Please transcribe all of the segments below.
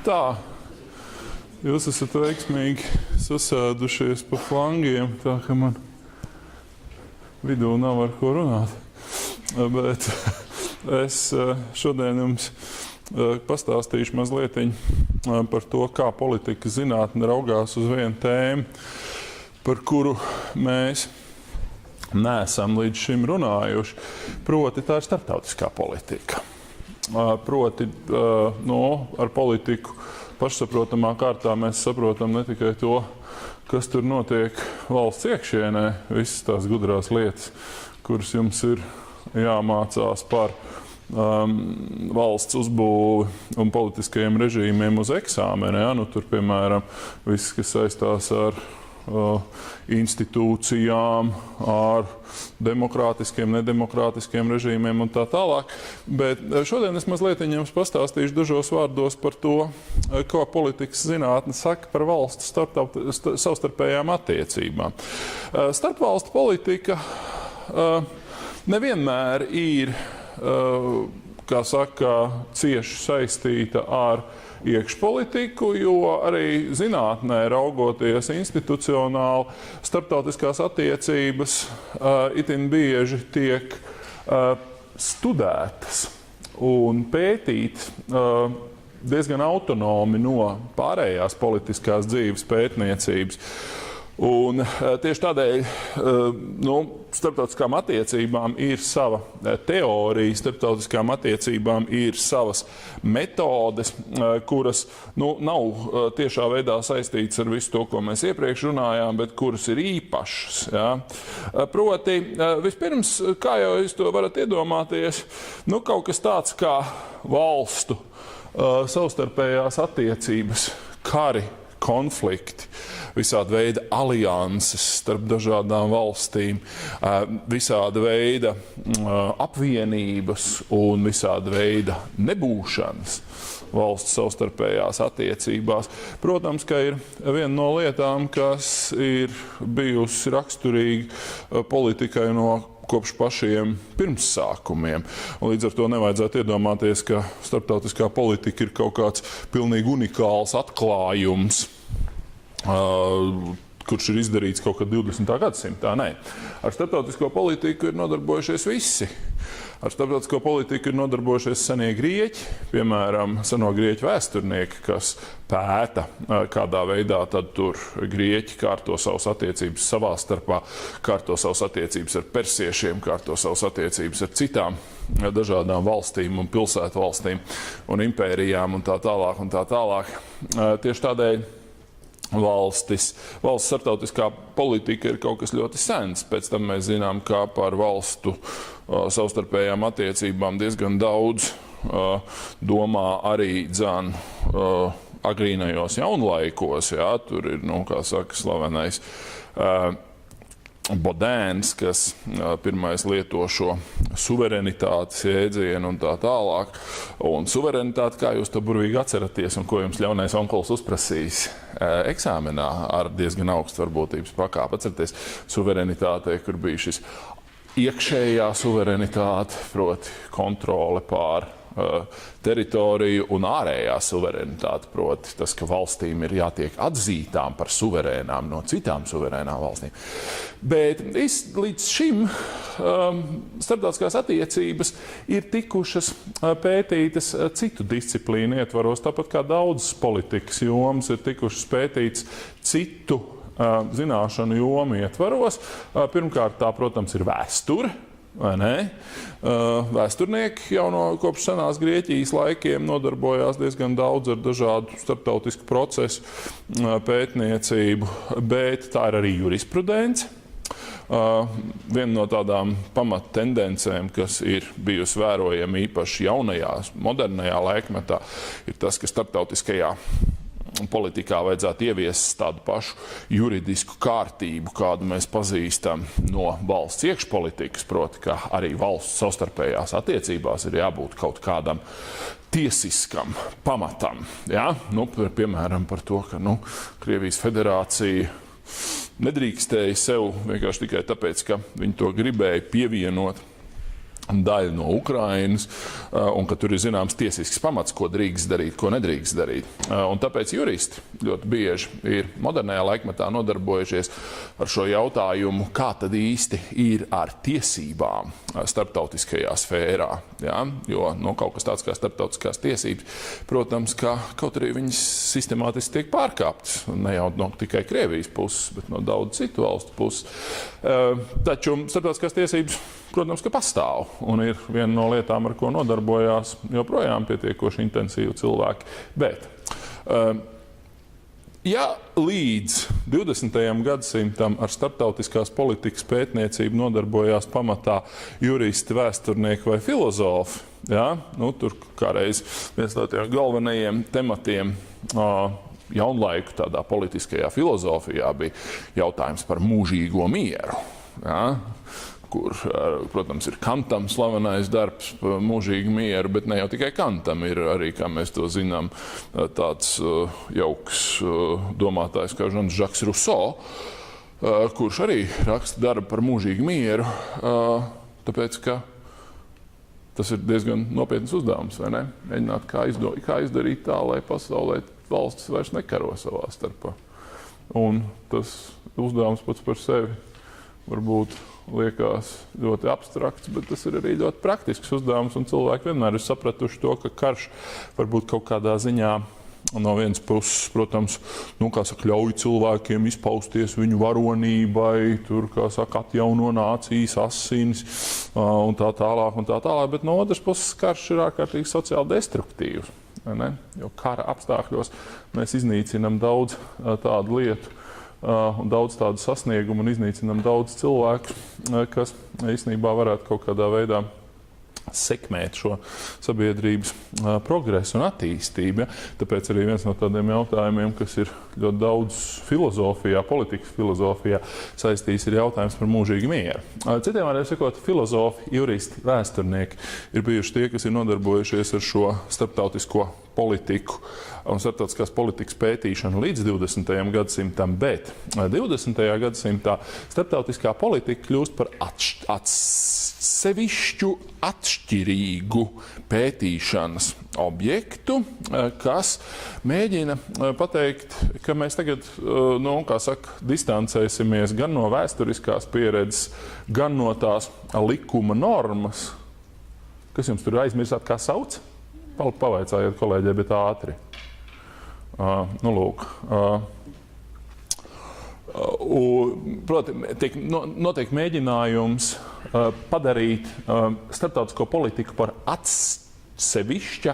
Tā, jūs esat veiksmīgi sasēdušies pa flangiem, tā ka man vidū nav ar ko runāt. Bet es šodien jums pastāstīšu mazliet par to, kā politika zinātne raugās uz vienu tēmu, par kuru mēs neesam līdz šim runājuši. Proti, tā ir starptautiskā politika. Proti, ar politiku pašsaprotamā kārtā mēs saprotam ne tikai to, kas tur notiek valsts iekšienē, visas tās gudrās lietas, kuras jums ir jāmācās par valsts uzbūvi un politiskajiem režīmiem uz eksāmeni. Ja? Tur, piemēram, viss, kas saistās ar institūcijām, ar demokrātiskiem, nedemokrātiskiem režīmiem un tā tālāk. Bet šodien es mazliet jums pastāstīšu dažos vārdos par to, ko politikas zinātne saka par valstu savstarpējām attiecībām. Starpvalstu politika nevienmēr ir, kā saka, cieši saistīta ar iekšpolitiku, jo arī zinātnē raugoties institucionāli, starptautiskās attiecības itin bieži tiek studētas un pētītas diezgan autonomi no pārējās politiskās dzīves pētniecības. Un tieši tādēļ starptautiskām attiecībām ir sava teorija, starptautiskām attiecībām ir savas metodes, kuras nav tiešā veidā saistītas ar visu to, ko mēs iepriekš runājām, bet kuras ir īpašas. Ja? Proti, vispirms, kā jau jūs to varat iedomāties, kaut kas tāds kā valstu savstarpējās attiecības, kari, konflikti, visāda veida alianses starp dažādām valstīm, visāda veida apvienības un visāda veida nebūšanas valsts savstarpējās attiecībās. Protams, ka ir viena no lietām, kas ir bijusi raksturīga politikai kopš pašiem pirmsākumiem. Un līdz ar to nevajadzētu iedomāties, ka starptautiskā politika ir kaut kāds pilnīgi unikāls atklājums, kurš ir izdarīts kaut kad 20. gadsimtā. Nē. Ar starptautisko politiku ir nodarbojušies visi. Ar starptautisko politiku ir nodarbojušies senie grieķi, piemēram, seno grieķu vēsturnieki, kas pēta, kādā veidā tad tur grieķi kārto savas attiecības savā starpā, kārto savas attiecības ar persiešiem, kārto savas attiecības ar citām dažādām valstīm un pilsētu valstīm un impērijām un tā tālāk un tā tālāk. Tieši tādēļ valsts starptautiskā politika ir kaut kas ļoti sens. Pēc tam mēs zinām, kā par valstu savstarpējām attiecībām diezgan daudz domā arī agrīnajos jaunlaikos. Jā, tur ir, kā saka, slavenais Bodēns, kas pirmais lieto šo suverenitātes jēdzienu un tā tālāk. Un suverenitāte, kā jūs to burvīgi atceraties un ko jums ļaunais onkulis uzprasīs eksāmenā ar diezgan augstu varbūtības pakāpi. Atcerieties, suverenitātei, kur bija šis iekšējā suverenitāte, proti kontrole pār teritoriju un ārējā suverenitāte, proti tas, ka valstīm ir jātiek atzītām par suverēnām no citām suverēnām valstīm. Bet līdz šim starptautiskās attiecības ir tikušas pētītas citu disciplīnu ietvaros, tāpat kā daudzas politikas jomas ir tikušas pētītas citu zināšanu jomu ietvaros. Pirmkārt, tā, protams, ir vēsture. Vai ne? Vēsturnieki jau kopš senās Grieķijas laikiem nodarbojās diezgan daudz ar dažādu starptautisku procesu pētniecību, bet tā ir arī jurisprudence. Viena no tādām pamattendencēm, kas ir bijusi vērojama īpaši jaunajā, modernajā laikmetā, ir tas, ka starptautiskajā politikā vajadzētu ieviest tādu pašu juridisku kārtību, kādu mēs pazīstam no valsts iekšpolitikas, proti, ka arī valsts savstarpējās attiecībās ir jābūt kaut kādam tiesiskam pamatam. Ja? Piemēram, par to, ka Krievijas federācija nedrīkstēja sev vienkārši tikai tāpēc, ka viņi to gribēja pievienot daļa no Ukrainas, un ka tur ir zināms tiesisks pamats, ko drīkst darīt, ko nedrīkst darīt. Un tāpēc juristi ļoti bieži ir modernajā laikmetā nodarbojušies ar šo jautājumu, kā tad īsti ir ar tiesībām starptautiskajā sfērā. Ja? Jo kaut kas tāds kā starptautiskās tiesības, protams, ka kaut arī viņas sistemātiski tiek pārkāptas. Ne jau no tikai Krievijas puses, bet no daudz citu valstu puses. Taču starptautiskās tiesības, protams, ka pastāv. Un ir viena no lietām, ar ko nodarbojās joprojām pietiekoši intensīvi cilvēki. Bet, ja līdz 20. gadsimtam ar starptautiskās politikas pētniecību nodarbojās pamatā juristi, vēsturnieki vai filozofi, ja? Tur kādreiz viens no tiem galvenajiem tematiem jaunlaiku tādā politiskajā filozofijā bija jautājums par mūžīgo mieru. Ja? Kur, protams, ir Kantam slavenais darbs par mūžīgu mieru, bet ne jau tikai Kantam, ir arī, kā mēs to zinām, tāds jauks domātājs kā Žans-Žaks Ruso, kurš arī raksta darbu par mūžīgu mieru, tāpēc, ka tas ir diezgan nopietns uzdevums, vai ne? Mēģināt, kā izdarīt tā, lai pasaulē valstis vairs nekaro savā starpā. Un tas uzdevums pats par sevi varbūt liekas ļoti abstrakts, bet tas ir arī ļoti praktisks uzdevums, un cilvēki vienmēr ir sapratuši to, ka karš varbūt kaut kādā ziņā no vienas puses, protams, ļauj cilvēkiem izpausties viņu varonībai, tur, atjauno nācijas asinis un tā tālāk, bet no otras puses karš ir ārkārtīgi sociāli destruktīvs. Ne? Jo kara apstākļos mēs iznīcinam daudz tādu lietu, un daudz tādu sasniegumu un iznīcinam daudz cilvēku, kas īstenībā varētu kaut kādā veidā sekmēt šo sabiedrības progresu un attīstību. Ja? Tāpēc arī viens no tādiem jautājumiem, kas ir ļoti daudz filozofijā, politikas filozofijā saistīts, ir jautājums par mūžīgu mieru. Citiem vārdiem sakot, filozofi, juristi, vēsturnieki ir bijuši tie, kas ir nodarbojušies ar šo starptautisko politiku un starptautiskās politikas pētīšanu līdz 20. gadsimtam, bet 20. gadsimtā starptautiskā politika kļūst par sevišķu atšķirīgu pētīšanas objektu, kas mēģina pateikt, ka mēs tagad, distancēsimies gan no vēsturiskās pieredzes, gan no tās likuma normas. Kas jums tur aizmirsāt, kā sauc? Pavaicājiet kolēģei, bet ātri. Notiek mēģinājums padarīt starptautisko politiku par atsevišķa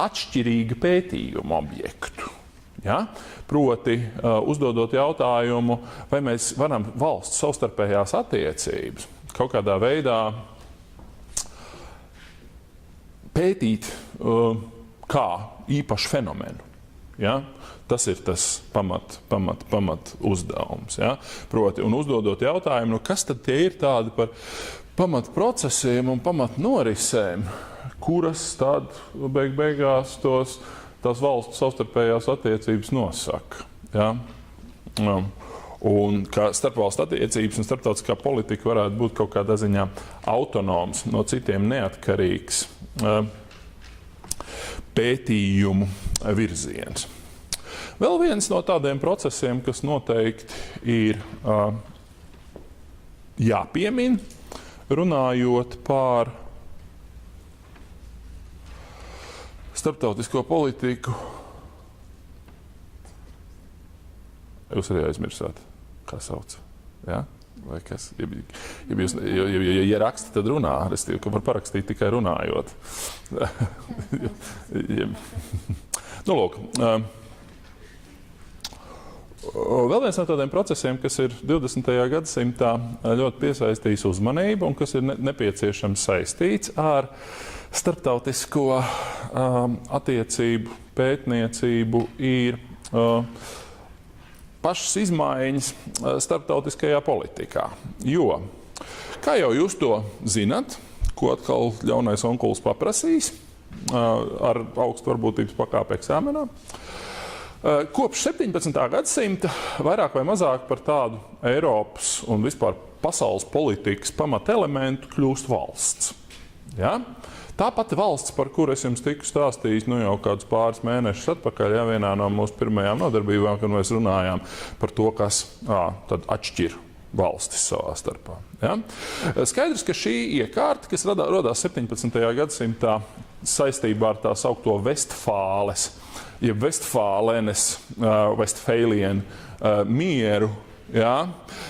atšķirīga pētījuma objektu. Ja? Proti, uzdodot jautājumu, vai mēs varam valsts savstarpējās attiecības kaut kādā veidā pētīt kā īpašu fenomenu. Ja? Tas ir tas pamat uzdevums. Ja? Proti, un uzdodot jautājumu, kas tad tie ir tādi par pamat procesiem un pamat norisēm, kuras tad beigās tās valsts savstarpējās attiecības nosaka. Ja? Un ka starpvalstu attiecības un starptautiskā politika varētu būt kaut kādā ziņā autonoms, no citiem neatkarīgs pētījumu virziens. Vēl viens no tādiem procesiem, kas noteikti ir jāpiemin, runājot par starptautisko politiku. Jūs arī aizmirsāt, kā sauc? Ja? Vai kas? Ja raksta, tad runā. Es ka var parakstīt tikai runājot. Vēl viens no tādiem procesiem, kas ir 20. gadsimtā ļoti piesaistījis uzmanību un kas ir nepieciešams saistīts ar starptautisko attiecību pētniecību, ir pašas izmaiņas starptautiskajā politikā. Jo, kā jau jūs to zinat, ko atkal ļaunais onkulis paprasīs ar augstu varbūtības pakāpi eksāmenā, kopš 17. gadsimta vairāk vai mazāk par tādu Eiropas un vispār pasaules politikas pamatelementu kļūst valsts. Ja? Tā pati valsts, par kuru es jums tiku stāstījis jau kādus pāris mēnešus atpakaļ, vienā no mūsu pirmajām nodarbībām, kad mēs runājām par to, kas tad atšķir valstis savā starpā. Ja? Skaidrs, ka šī iekārta, kas radās 17. gadsimtā saistībā ar tā saukto Vestfāles, jeb Vestfālien mieru, ja,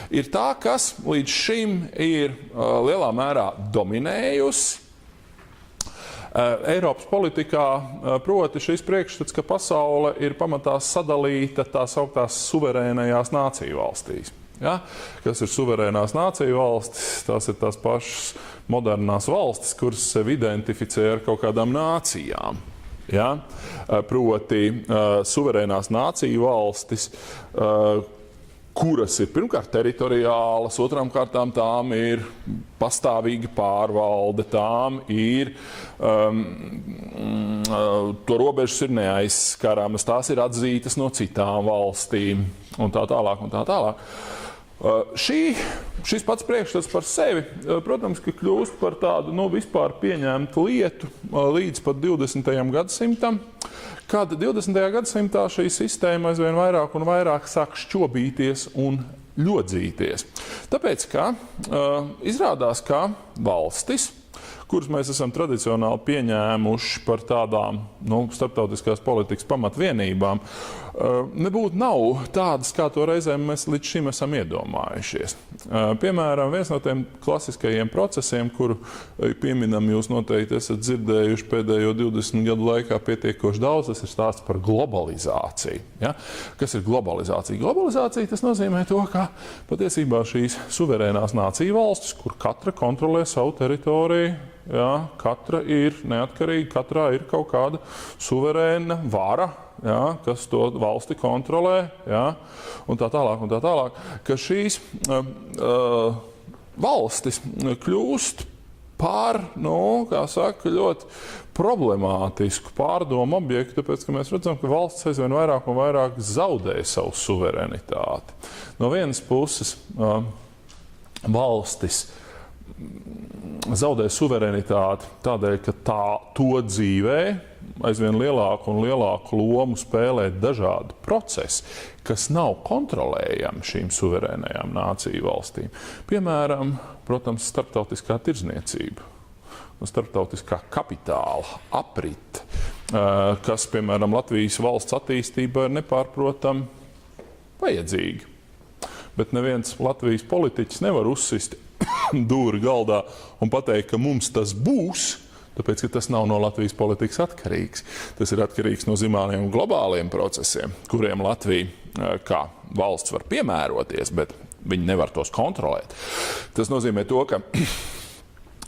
ir tā, kas līdz šim ir lielā mērā dominējusi Eiropas politikā, proti šis priekšstats, ka pasaule ir pamatā sadalīta tā sauktās suverēnajās nāciju valstīs. Ja? Kas ir suverēnās nāciju valstis? Tās ir tās pašas modernās valstis, kuras sevi identificē ar kaut kādām nācijām. Ja? Proti suverēnās nāciju valstis, kuras ir pirmkārt teritoriālas, otrām kārtām tām ir pastāvīga pārvalde, tām ir, to robežas ir neaizskaramas, tās ir atzītas no citām valstīm un tā tālāk un tā tālāk. Šis pats priekšstats par sevi, protams, ka kļūst par tādu vispār pieņemtu lietu līdz pat 20. gadsimtam, kad 20. gadsimtā šī sistēma aizvien vairāk un vairāk sāk šķobīties un ļodzīties. Tāpēc, ka izrādās, ka valstis, kuras mēs esam tradicionāli pieņēmuši par tādām starptautiskās politikas pamatvienībām, nebūtu nav tādas, kā to reizēm mēs līdz šim esam iedomājušies. Piemēram, viens no tiem klasiskajiem procesiem, kuru pieminam jūs noteikti esat dzirdējuši pēdējo 20 gadu laikā pietiekoši daudz, tas ir stāsts par globalizāciju. Ja? Kas ir globalizācija? Globalizācija tas nozīmē to, ka patiesībā šīs suverēnās nāciju valstis, kur katra kontrolē savu teritoriju, ja? Katra ir neatkarīga, katrā ir kaut kāda suverēna vara, ja, kas to valsti kontrolē, ja, un tā tālāk, ka šīs valstis kļūst par, kā saka, ļoti problemātisku pārdomu objektu, tāpēc, ka mēs redzam, ka valsts aizvien vairāk un vairāk zaudē savu suverenitāti. No vienas puses valstis zaudē suverenitāti tādēļ, ka to dzīvē aizvien lielāku un lielāku lomu spēlē dažādi procesi, kas nav kontrolējami šīm suverēnajām nāciju valstīm. Piemēram, protams, starptautiskā tirdzniecība, starptautiskā kapitāla aprite, kas, piemēram, Latvijas valsts attīstībā ir nepārprotami vajadzīga. Bet neviens Latvijas politiķis nevar uzsist dūri galdā un pateikt, ka mums tas būs, tāpēc, ka tas nav no Latvijas politikas atkarīgs. Tas ir atkarīgs no zināmiem globāliem procesiem, kuriem Latvija kā valsts var piemēroties, bet viņi nevar tos kontrolēt. Tas nozīmē to, ka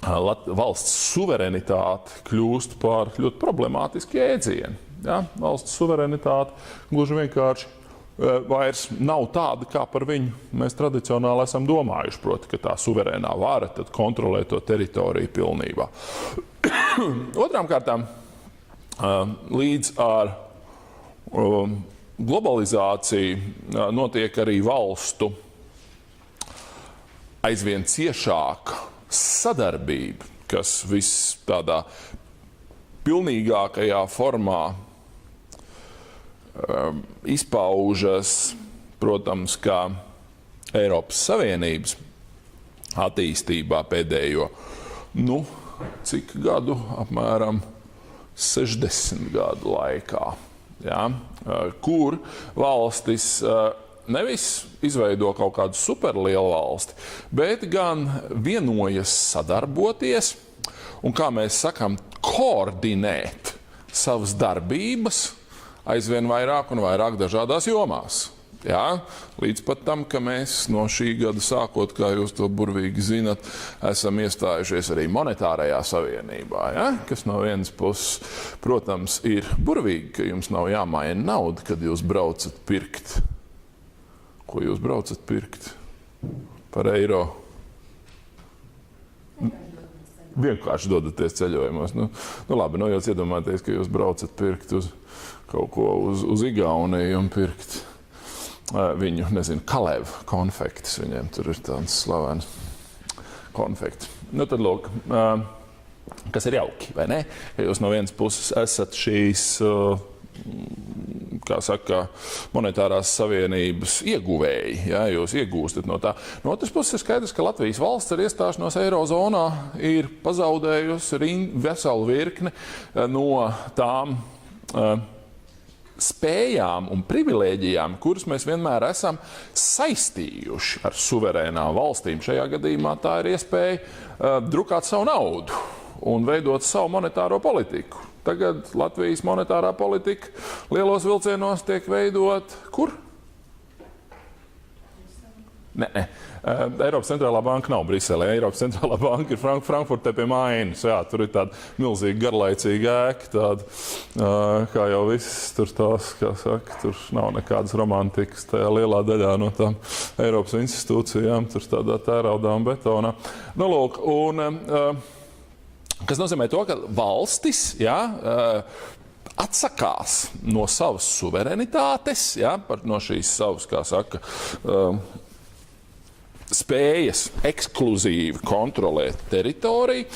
valsts suverenitāte kļūst par ļoti problemātisku jēdzienu. Ja? Valsts suverenitāte gluži vienkārši vairs nav tāda, kā par viņu mēs tradicionāli esam domājuši, proti, ka tā suverēnā vara tad kontrolē to teritoriju pilnībā. Otrām kārtām, līdz ar globalizāciju notiek arī valstu aizvien ciešāka sadarbība, kas viss tādā pilnīgākajā formā izpaužas, protams, kā Eiropas Savienības attīstībā pēdējo, cik gadu, apmēram 60 gadu laikā, ja? Kur valstis nevis izveido kaut kādu superlielu valsti, bet gan vienojas sadarboties un, kā mēs sakam, koordinēt savas darbības aizvien vairāk un vairāk dažādās jomās. Ja? Līdz pat tam, ka mēs no šī gada sākot, kā jūs to burvīgi zinat, esam iestājušies arī monetārajā savienībā. Ja? Kas no vienas puses, protams, ir burvīgi, ka jums nav jāmaina nauda, kad jūs braucat pirkt. Ko jūs braucat pirkt? Par eiro? Vienkārši dodaties ceļojumos. Labi, jūs iedomājaties, ka jūs braucat pirkt uz kaut ko uz Igauniju un pirkt viņu, Kalevu konfektis. Viņiem tur ir tāds slavens konfekts. Tad, lūk, kas ir jauki, vai ne? Ja jūs no vienas puses esat šīs kā saka, monetārās savienības ieguvēji. Ja, jūs iegūstat no tā. No otras puses ir skaidrs, ka Latvijas valsts ar iestāšanos Eirozonā ir pazaudējusi veselu virkni no tām spējām un privilēģijām, kuras mēs vienmēr esam saistījuši ar suverēnām valstīm. Šajā gadījumā tā ir iespēja drukāt savu naudu un veidot savu monetāro politiku. Tagad Latvijas monetārā politika lielos vilcienos tiek veidot kur? Nē. Eiropas centrālā banka nav Briselē. Eiropas centrālā banka ir Frankfurtē pie Mainas. Jā, tur ir tāda milzīga garlaicīga ēka, tāda, kā jau viss tur tās, kā saka, tur nav nekādas romantikas tajā lielā daļā no tām Eiropas institūcijām, tur tādā tēraudā un betonā. Nu, lūk, kas nozīmē to, ka valstis atsakās no savas suverenitātes, no šīs savas, kā saka, spējas ekskluzīvi kontrolēt teritoriju,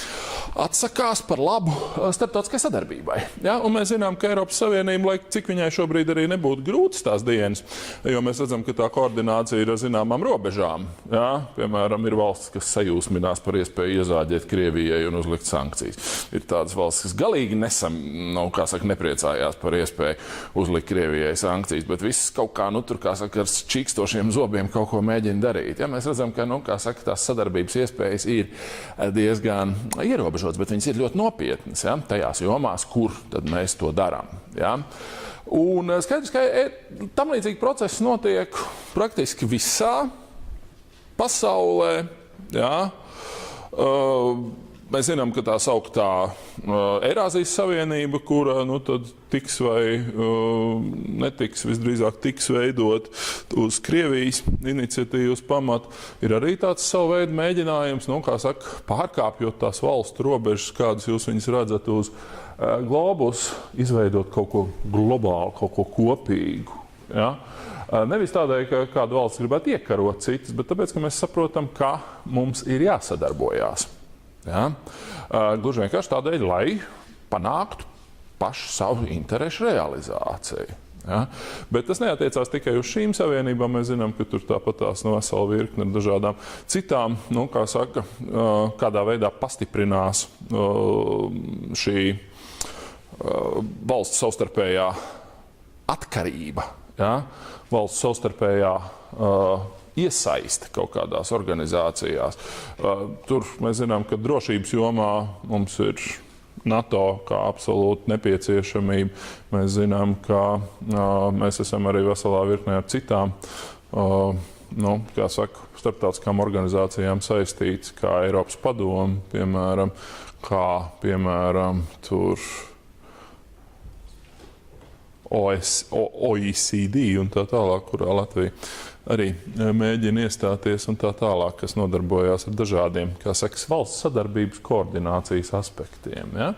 atsakās par labu starptautiskai sadarbībai. Ja? Un mēs zinām, ka Eiropas Savienība, lai cik viņai šobrīd arī nebūtu grūtas tās dienas, jo mēs redzam, ka tā koordinācija ir ar zināmām robežām. Ja? Piemēram, ir valstis, kas sajūsminās par iespēju iezāģēt Krievijai un uzlikt sankcijas. Ir tādas valstis, kas galīgi nepriecājās par iespēju uzlikt Krievijai sankcijas, bet viss kaut kā, tur, kā saka, ar čīkstošiem zobiem kaut ko mēģina darīt. Ja? Mēs redzam, ka, kā saka, tās sadarbības iespējas ir diezgan ierobežotas, bet viņas ir ļoti nopietnas, tajās jomās, kur tad mēs to darām. Ja? Un skaidrs, ka tam līdzīgi procesi notiek praktiski visā pasaulē. Ja? Mēs zinām, ka tā sauktā Eirāzijas Savienība, kura tad tiks vai netiks, visdrīzāk tiks veidot uz Krievijas iniciatīvas pamatu, ir arī tāds savu veidu mēģinājums, kā saka, pārkāpjot tās valstu robežas, kādas jūs viņas redzat uz globus, izveidot kaut ko globālu, kaut ko kopīgu. Ja? Nevis tādēļ, ka kāda valsts gribētu iekarot citas, bet tāpēc, ka mēs saprotam, ka mums ir jāsadarbojās. Ja? Gluži vienkārši tādēļ, lai panāktu pašu savu interešu realizāciju. Ja? Bet tas neatiecās tikai uz šīm savienībām. Mēs zinām, ka tur tāpatās vesela virkne ar dažādām citām, kā saka, kādā veidā pastiprinās šī valsts savstarpējā atkarība, ja? Valsts savstarpējā iesaiste kaut kādās organizācijās. Tur mēs zinām, ka drošības jomā mums ir NATO kā absolūta nepieciešamība. Mēs zinām, ka mēs esam arī veselā virknē ar citām kā saka, starptautiskām organizācijām saistīts, kā Eiropas padome, piemēram, tur OECD un tā tālāk, kurā Latvija arī mēģina iestāties un tā tālāk, kas nodarbojās ar dažādiem, kā saka, valsts sadarbības koordinācijas aspektiem. Ja?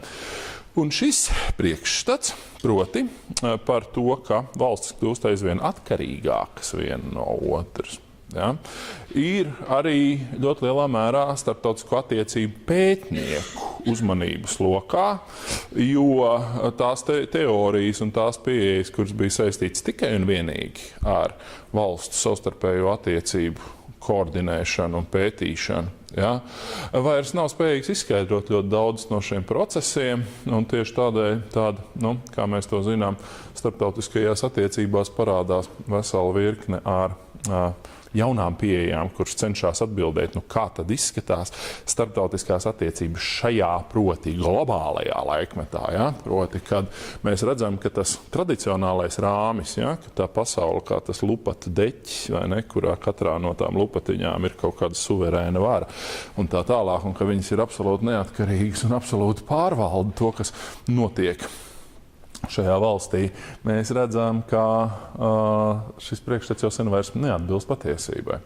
Un šis priekšstats, proti par to, ka valstis kļūst aizvien atkarīgākas viena no otras, ja? Ir arī ļoti lielā mērā starptautisko attiecību pētnieku uzmanības lokā, jo tās teorijas un tās pieejas, kuras bija saistītas tikai un vienīgi ar valstu savstarpējo attiecību koordinēšanu un pētīšanu, ja, vairs nav spējīgs izskaidrot ļoti daudz no šiem procesiem, un tieši tādēļ, kā mēs to zinām, starptautiskajās attiecībās parādās vesela virkne ar jaunām pieejām, kuras cenšas atbildēt, kā tad izskatās starptautiskās attiecības šajā, proti, globālajā laikmetā. Ja? Proti, kad mēs redzam, ka tas tradicionālais rāmis, ja? Ka tā pasaule kā tas lupatu deķis, vai ne? Kurā katrā no tām lupatiņām ir kaut kāda suverēna vara un tā tālāk, un ka viņas ir absolūti neatkarīgas un absolūti pārvalda to, kas notiek šajā valstī. Mēs redzam, ka šis priekšstats jau sen vairs neatbilst patiesībai.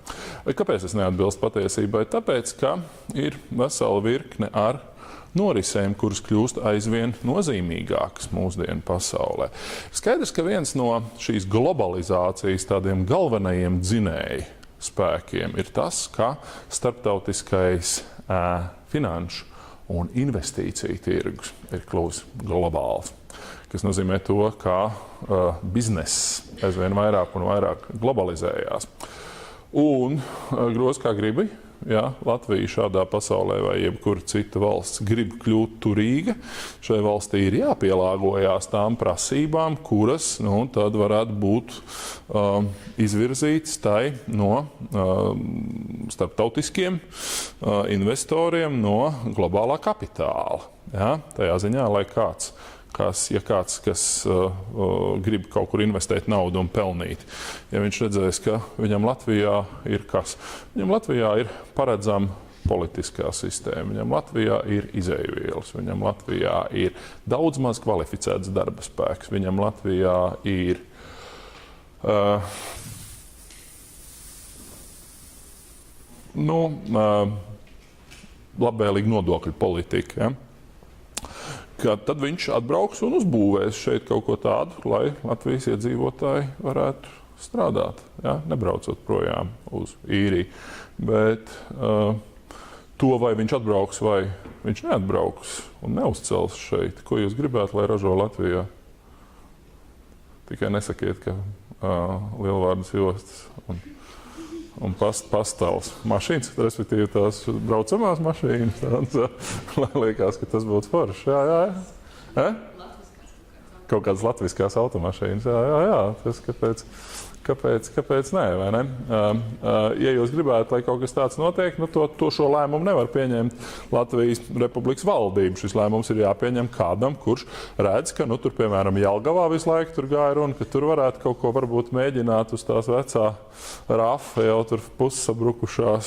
Kāpēc tas neatbilst patiesībai? Tāpēc, ka ir vesela virkne ar norisēm, kuras kļūst aizvien nozīmīgākas mūsdienu pasaulē. Skaidrs, ka viens no šīs globalizācijas tādiem galvenajiem dzinēju spēkiem ir tas, ka starptautiskais finanšu un investīciju tirgus ir kļuvis globāls. Kas nozīmē to, ka bizness aizvien vairāk un vairāk globalizējās. Un groz kā gribi, ja Latvija šādā pasaulē vai jebkura cita valsts grib kļūt turīga, šai valstī ir jāpielāgojās tām prasībām, kuras tad varētu būt izvirzītas tai no starptautiskiem investoriem no globālā kapitāla. Ja? Tajā ziņā, lai kāds, kas grib kaut kur investēt naudu un pelnīt, ja viņš redzēs, ka viņam Latvijā ir kas? Viņam Latvijā ir paredzama politiskā sistēma, viņam Latvijā ir izejvielas, viņam Latvijā ir daudz maz kvalificēts darba spēks, viņam Latvijā ir labvēlīga nodokļu politika. Ja? Tad viņš atbrauks un uzbūvēs šeit kaut ko tādu, lai Latvijas iedzīvotāji varētu strādāt, ja? Nebraucot projām uz īriju. Bet to, vai viņš atbrauks vai viņš neatbrauks un neuzcels šeit, ko jūs gribētu, lai ražo Latvijā? Tikai nesakiet, ka lielvārdas jostas un pastāvs mašīnas, respektīvi tās braucamās mašīnas, lai liekas, ka tas būtu forši. Jā. Kaut kādas latviskās automašīnas. Jā. Tas kāpēc nē, vai ne? Ja jūs gribētu, lai kaut kas tāds notiek, to šo lēmumu nevar pieņemt Latvijas Republikas valdība. Šis lēmums ir jāpieņem kādam, kurš redz, ka, tur, piemēram, Jelgavā visu laiku tur gāja runa, ka tur varētu kaut ko varbūt mēģināt uz tās vecā rafa jau tur pussabrukušās